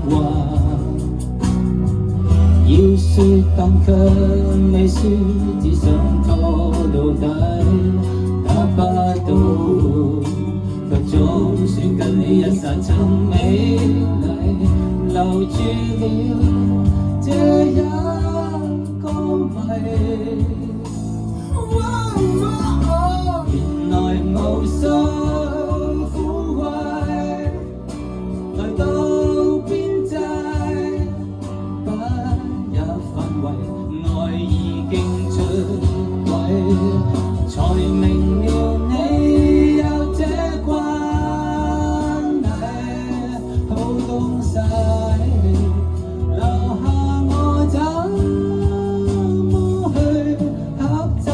話，要說但卻未說，只想拖到底，打不到，卻總算跟你一剎曾美麗，留住了這一個謎。原來無數苦惠來到邊際，不也範圍，愛已經出軌，才明了你有這關係，好東西留下我怎麼去克制。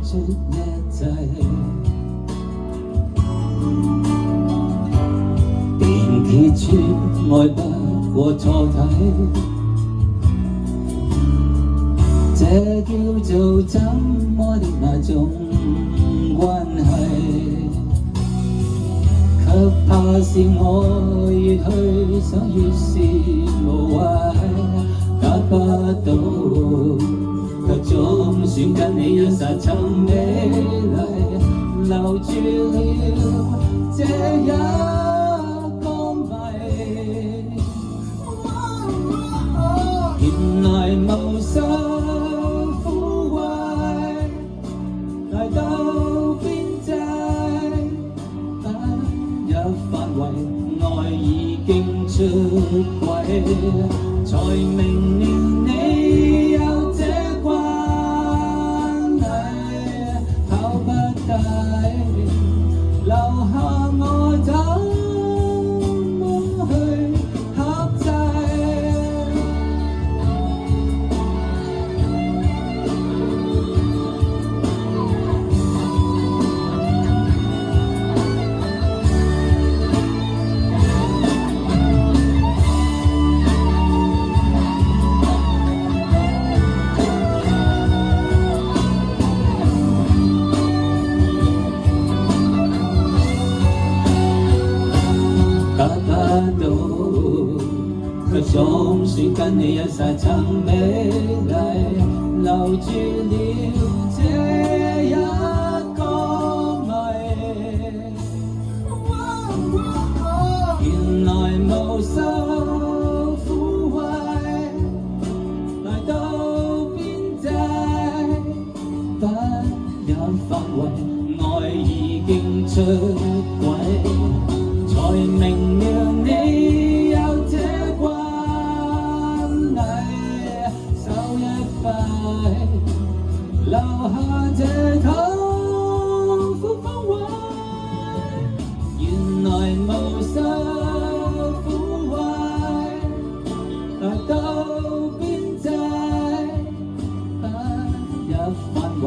出一切，便揭穿愛不過錯體，這叫做怎麼的那種關係，卻怕是我越去想越是無謂，得不到。卻總算跟你一剎曾美麗，留住了這一個謎。原來無數苦惠來到邊際，不入範圍，愛已經出軌，才明了你有這留下我怎麼去克制。得不到，卻總算跟你一剎曾美麗，留住了這一個謎。原來無數苦惠來到邊際，不也範圍，愛已經出軌。才明了你有這關係，手一揮，留下這痛苦風位。原來無數苦惠來到邊際，不也範圍，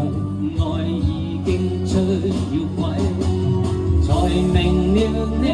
愛已經出了軌，才明了你